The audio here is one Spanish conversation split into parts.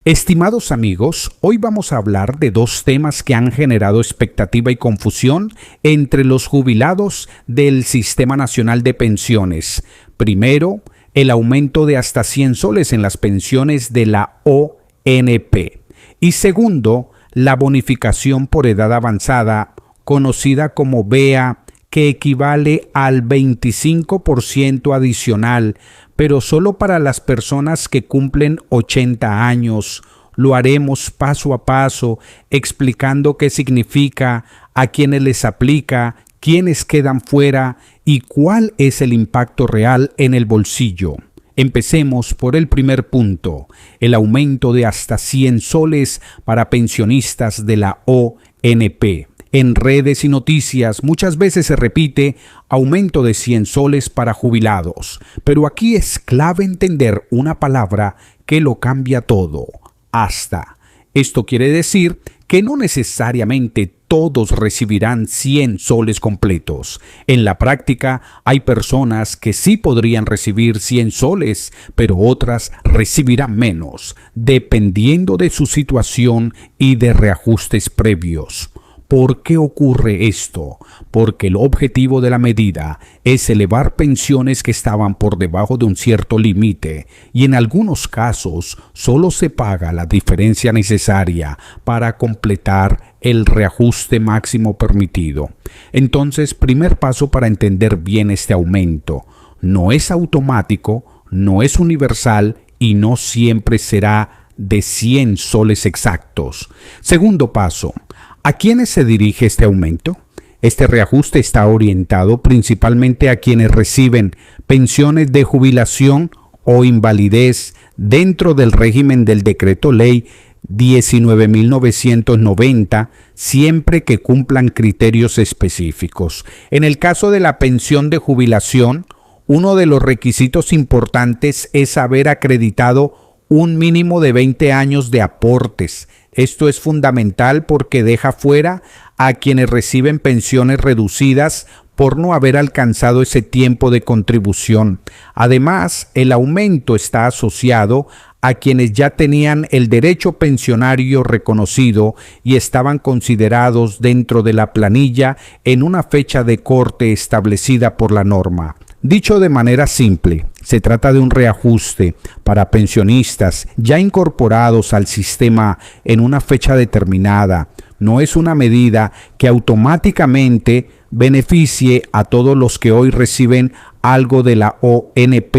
Estimados amigos, hoy vamos a hablar de dos temas que han generado expectativa y confusión entre los jubilados del Sistema Nacional de Pensiones. Primero, el aumento de hasta 100 soles en las pensiones de la ONP. Y segundo, la bonificación por edad avanzada, conocida como BEA, que equivale al 25% adicional, pero solo para las personas que cumplen 80 años. Lo haremos paso a paso, explicando qué significa, a quiénes les aplica, quiénes quedan fuera y cuál es el impacto real en el bolsillo. Empecemos por el primer punto, el aumento de hasta 100 soles para pensionistas de la ONP. En redes y noticias muchas veces se repite aumento de 100 soles para jubilados, pero aquí es clave entender una palabra que lo cambia todo, hasta. Esto quiere decir que no necesariamente todos recibirán 100 soles completos. En la práctica hay personas que sí podrían recibir 100 soles, pero otras recibirán menos, dependiendo de su situación y de reajustes previos. ¿Por qué ocurre esto? Porque el objetivo de la medida es elevar pensiones que estaban por debajo de un cierto límite y en algunos casos solo se paga la diferencia necesaria para completar el reajuste máximo permitido. Entonces, primer paso para entender bien este aumento. No es automático, no es universal y no siempre será de 100 soles exactos. Segundo paso. ¿A quiénes se dirige este aumento? Este reajuste está orientado principalmente a quienes reciben pensiones de jubilación o invalidez dentro del régimen del Decreto Ley 19.990, siempre que cumplan criterios específicos. En el caso de la pensión de jubilación, uno de los requisitos importantes es haber acreditado un mínimo de 20 años de aportes. Esto es fundamental porque deja fuera a quienes reciben pensiones reducidas por no haber alcanzado ese tiempo de contribución. Además, el aumento está asociado a quienes ya tenían el derecho pensionario reconocido y estaban considerados dentro de la planilla en una fecha de corte establecida por la norma. Dicho de manera simple, se trata de un reajuste para pensionistas ya incorporados al sistema en una fecha determinada. No es una medida que automáticamente beneficie a todos los que hoy reciben algo de la ONP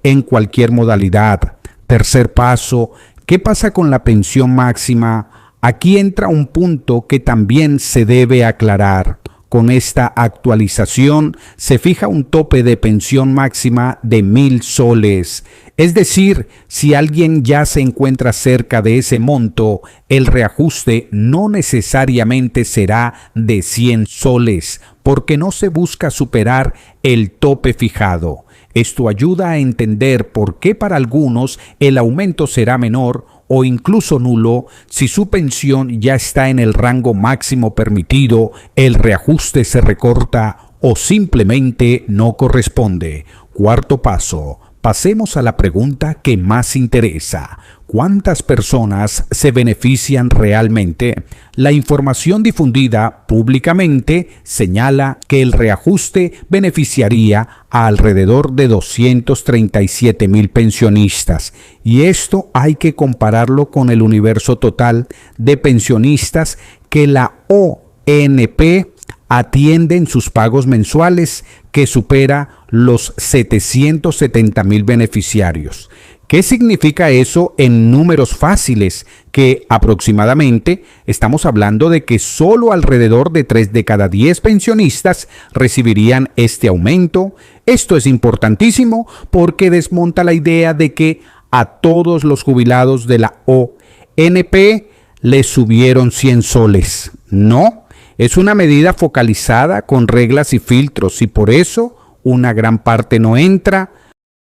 en cualquier modalidad. Tercer paso, ¿qué pasa con la pensión máxima? Aquí entra un punto que también se debe aclarar. Con esta actualización se fija un tope de pensión máxima de 1,000 soles. Es decir, si alguien ya se encuentra cerca de ese monto, el reajuste no necesariamente será de 100 soles, porque no se busca superar el tope fijado. Esto ayuda a entender por qué para algunos el aumento será menor o incluso nulo si su pensión ya está en el rango máximo permitido, el reajuste se recorta o simplemente no corresponde. Cuarto paso. Pasemos a la pregunta que más interesa. ¿Cuántas personas se benefician realmente? La información difundida públicamente señala que el reajuste beneficiaría a alrededor de 237,000 pensionistas. Y esto hay que compararlo con el universo total de pensionistas que la ONP atiende en sus pagos mensuales, que supera los 770,000 beneficiarios. ¿Qué significa eso en números fáciles? Que aproximadamente estamos hablando de que solo alrededor de 3 de cada 10 pensionistas recibirían este aumento. Esto es importantísimo porque desmonta la idea de que a todos los jubilados de la ONP les subieron 100 soles. No, es una medida focalizada con reglas y filtros y por eso una gran parte no entra.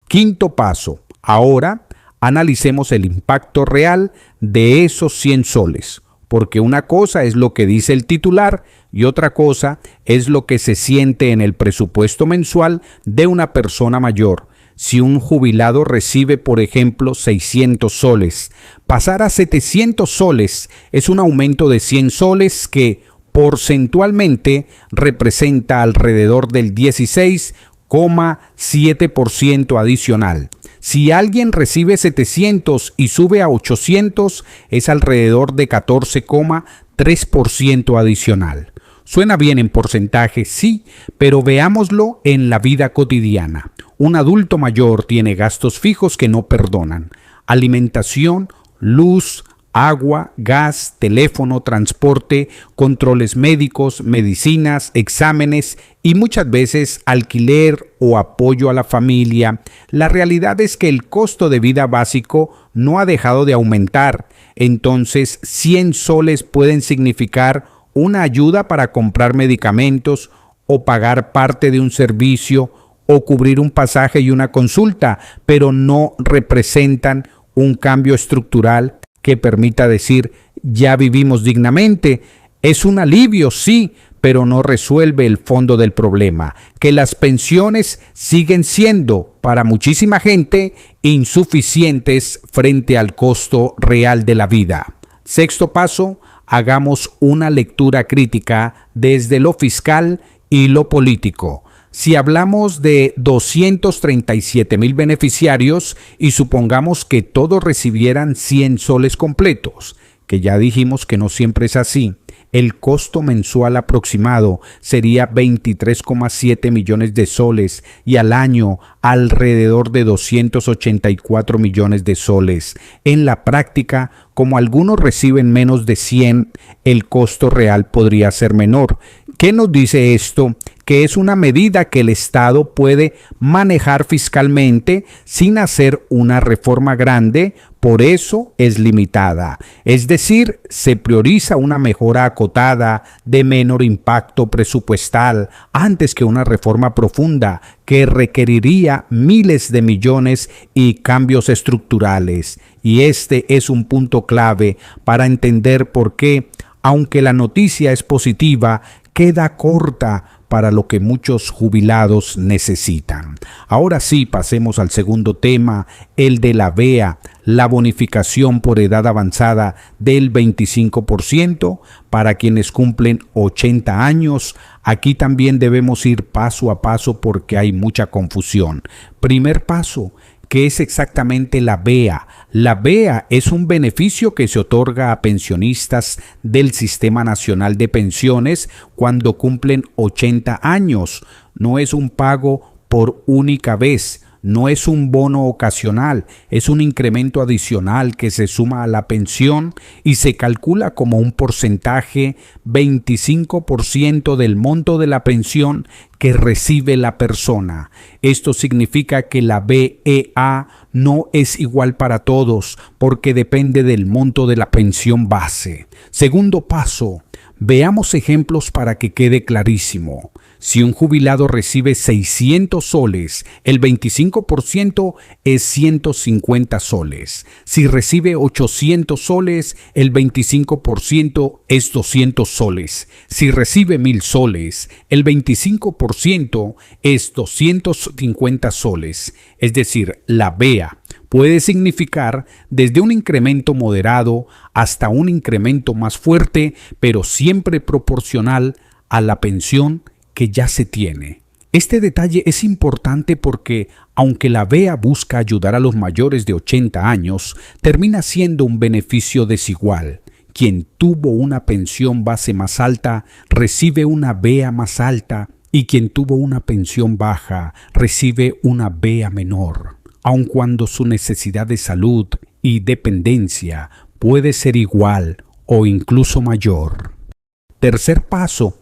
Quinto paso. Ahora analicemos el impacto real de esos 100 soles, porque una cosa es lo que dice el titular y otra cosa es lo que se siente en el presupuesto mensual de una persona mayor. Si un jubilado recibe, por ejemplo, 600 soles, pasar a 700 soles es un aumento de 100 soles que porcentualmente representa alrededor del 16,7% adicional. Si alguien recibe 700 y sube a 800, es alrededor de 14,3% adicional. Suena bien en porcentaje, sí, pero veámoslo en la vida cotidiana. Un adulto mayor tiene gastos fijos que no perdonan: alimentación, luz, agua, gas, teléfono, transporte, controles médicos, medicinas, exámenes y muchas veces alquiler o apoyo a la familia. La realidad es que el costo de vida básico no ha dejado de aumentar. Entonces, 100 soles pueden significar una ayuda para comprar medicamentos o pagar parte de un servicio o cubrir un pasaje y una consulta, pero no representan un cambio estructural que permita decir ya vivimos dignamente. Es un alivio, sí, pero no resuelve el fondo del problema, que las pensiones siguen siendo para muchísima gente insuficientes frente al costo real de la vida. Sexto paso, hagamos una lectura crítica desde lo fiscal y lo político. Si hablamos de 237,000 beneficiarios y supongamos que todos recibieran 100 soles completos, que ya dijimos que no siempre es así, el costo mensual aproximado sería 23,7 millones de soles y al año alrededor de 284 millones de soles. En la práctica, como algunos reciben menos de 100, el costo real podría ser menor. ¿Qué nos dice esto? Que es una medida que el Estado puede manejar fiscalmente sin hacer una reforma grande, por eso es limitada. Es decir, se prioriza una mejora acotada de menor impacto presupuestal antes que una reforma profunda que requeriría miles de millones y cambios estructurales. Y este es un punto clave para entender por qué, aunque la noticia es positiva, queda corta para lo que muchos jubilados necesitan. Ahora sí, pasemos al segundo tema, el de la BEA, la bonificación por edad avanzada del 25% para quienes cumplen 80 años. Aquí también debemos ir paso a paso porque hay mucha confusión. Primer paso, ¿qué es exactamente la BEA? La BEA es un beneficio que se otorga a pensionistas del Sistema Nacional de Pensiones cuando cumplen 80 años. No es un pago por única vez, no es un bono ocasional, es un incremento adicional que se suma a la pensión y se calcula como un porcentaje 25% del monto de la pensión que recibe la persona. Esto significa que la BEA no es igual para todos porque depende del monto de la pensión base. Segundo paso, veamos ejemplos para que quede clarísimo. Si un jubilado recibe 600 soles, el 25% es 150 soles. Si recibe 800 soles, el 25% es 200 soles. Si recibe 1,000 soles, el 25% es 250 soles. Es decir, la BEA puede significar desde un incremento moderado hasta un incremento más fuerte, pero siempre proporcional a la pensión que ya se tiene. Este detalle es importante porque, aunque la BEA busca ayudar a los mayores de 80 años, termina siendo un beneficio desigual. Quien tuvo una pensión base más alta recibe una BEA más alta y quien tuvo una pensión baja recibe una BEA menor, aun cuando su necesidad de salud y dependencia puede ser igual o incluso mayor. Tercer paso,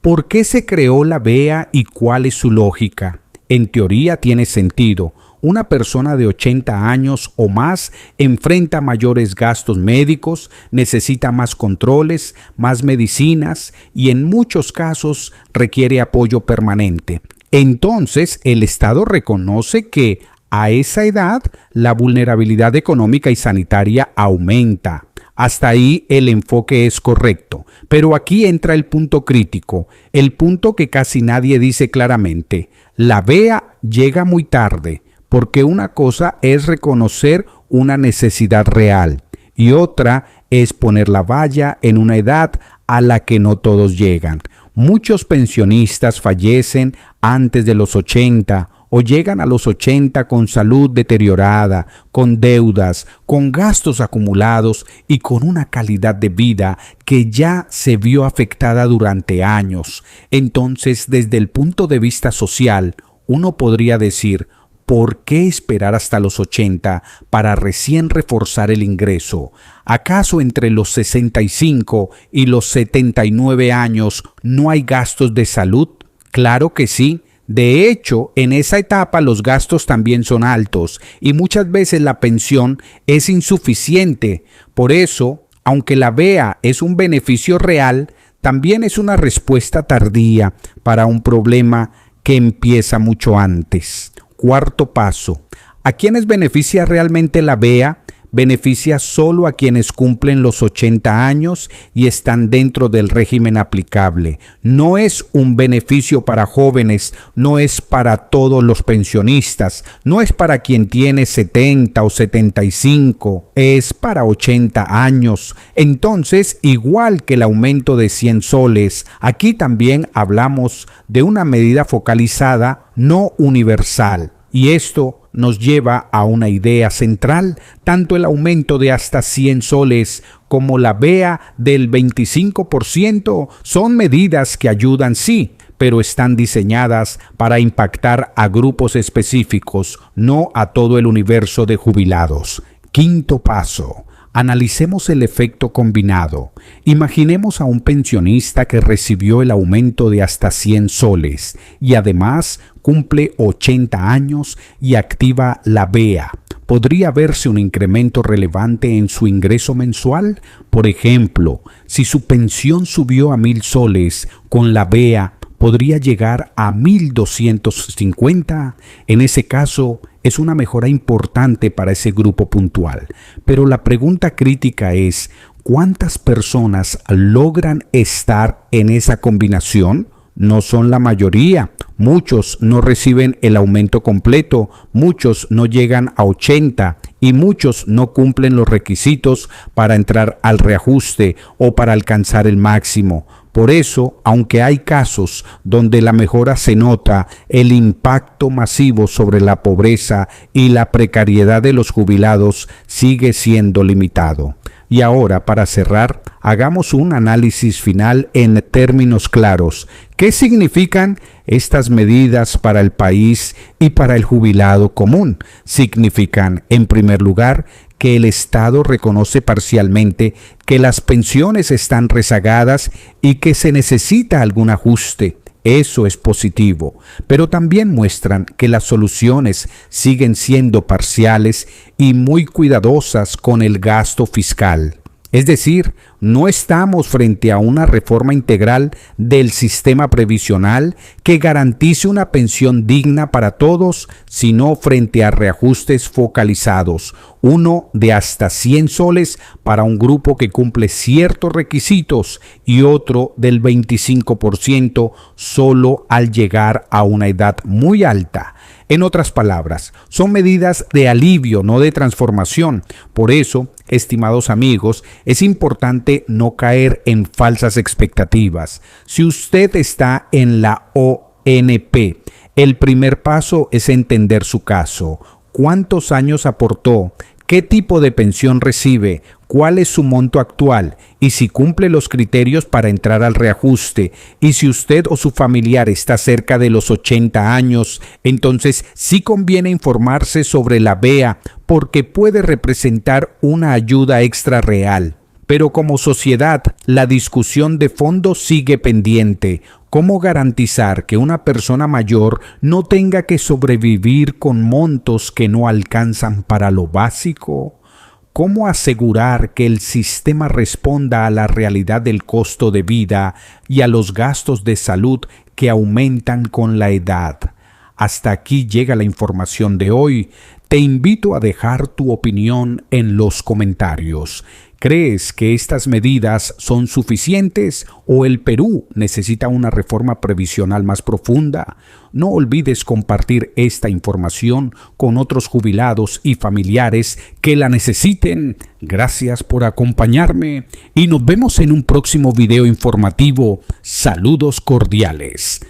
¿por qué se creó la BEA y cuál es su lógica? En teoría tiene sentido. Una persona de 80 años o más enfrenta mayores gastos médicos, necesita más controles, más medicinas y en muchos casos requiere apoyo permanente. Entonces, el Estado reconoce que a esa edad la vulnerabilidad económica y sanitaria aumenta. Hasta ahí el enfoque es correcto, pero aquí entra el punto crítico, el punto que casi nadie dice claramente. La BEA llega muy tarde. porque una cosa es reconocer una necesidad real y otra es poner la valla en una edad a la que no todos llegan. Muchos pensionistas fallecen antes de los 80 o llegan a los 80 con salud deteriorada, con deudas, con gastos acumulados y con una calidad de vida que ya se vio afectada durante años. Entonces, desde el punto de vista social, uno podría decir, ¿por qué esperar hasta los 80 para recién reforzar el ingreso? ¿Acaso entre los 65 y los 79 años no hay gastos de salud? Claro que sí. De hecho, en esa etapa los gastos también son altos y muchas veces la pensión es insuficiente. Por eso, aunque la VEA es un beneficio real, también es una respuesta tardía para un problema que empieza mucho antes. Cuarto paso. ¿A quiénes beneficia realmente la VEA? Beneficia solo a quienes cumplen los 80 años y están dentro del régimen aplicable. No es un beneficio para jóvenes, no es para todos los pensionistas, no es para quien tiene 70 o 75, es para 80 años. Entonces, igual que el aumento de 100 soles, aquí también hablamos de una medida focalizada, no universal. Y esto nos lleva a una idea central. Tanto el aumento de hasta 100 soles como la VEA del 25% son medidas que ayudan, sí, pero están diseñadas para impactar a grupos específicos, no a todo el universo de jubilados. Quinto paso. Analicemos el efecto combinado. Imaginemos a un pensionista que recibió el aumento de hasta 100 soles y además cumple 80 años y activa la VEA. ¿Podría verse un incremento relevante en su ingreso mensual? Por ejemplo, si su pensión subió a 1,000 soles, con la VEA podría llegar a 1,250. En ese caso, es una mejora importante para ese grupo puntual. Pero la pregunta crítica es, ¿cuántas personas logran estar en esa combinación? No son la mayoría. Muchos no reciben el aumento completo, muchos no llegan a 80 y muchos no cumplen los requisitos para entrar al reajuste o para alcanzar el máximo. Por eso, aunque hay casos donde la mejora se nota, el impacto masivo sobre la pobreza y la precariedad de los jubilados sigue siendo limitado. Y ahora, para cerrar, hagamos un análisis final en términos claros. ¿Qué significan estas medidas para el país y para el jubilado común? Significan, en primer lugar, que el Estado reconoce parcialmente que las pensiones están rezagadas y que se necesita algún ajuste. Eso es positivo, pero también muestran que las soluciones siguen siendo parciales y muy cuidadosas con el gasto fiscal. Es decir, no estamos frente a una reforma integral del sistema previsional que garantice una pensión digna para todos, sino frente a reajustes focalizados, uno de hasta 100 soles para un grupo que cumple ciertos requisitos y otro del 25% solo al llegar a una edad muy alta. En otras palabras, son medidas de alivio, no de transformación. Por eso, estimados amigos, es importante no caer en falsas expectativas. Si usted está en la ONP, el primer paso es entender su caso. ¿Cuántos años aportó? ¿Qué tipo de pensión recibe? ¿Cuál es su monto actual? Y si cumple los criterios para entrar al reajuste. Y si usted o su familiar está cerca de los 80 años, entonces sí conviene informarse sobre la VEA porque puede representar una ayuda extra real. Pero como sociedad, la discusión de fondo sigue pendiente. ¿Cómo garantizar que una persona mayor no tenga que sobrevivir con montos que no alcanzan para lo básico? ¿Cómo asegurar que el sistema responda a la realidad del costo de vida y a los gastos de salud que aumentan con la edad? Hasta aquí llega la información de hoy. Te invito a dejar tu opinión en los comentarios. ¿Crees que estas medidas son suficientes o el Perú necesita una reforma previsional más profunda? No olvides compartir esta información con otros jubilados y familiares que la necesiten. Gracias por acompañarme y nos vemos en un próximo video informativo. Saludos cordiales.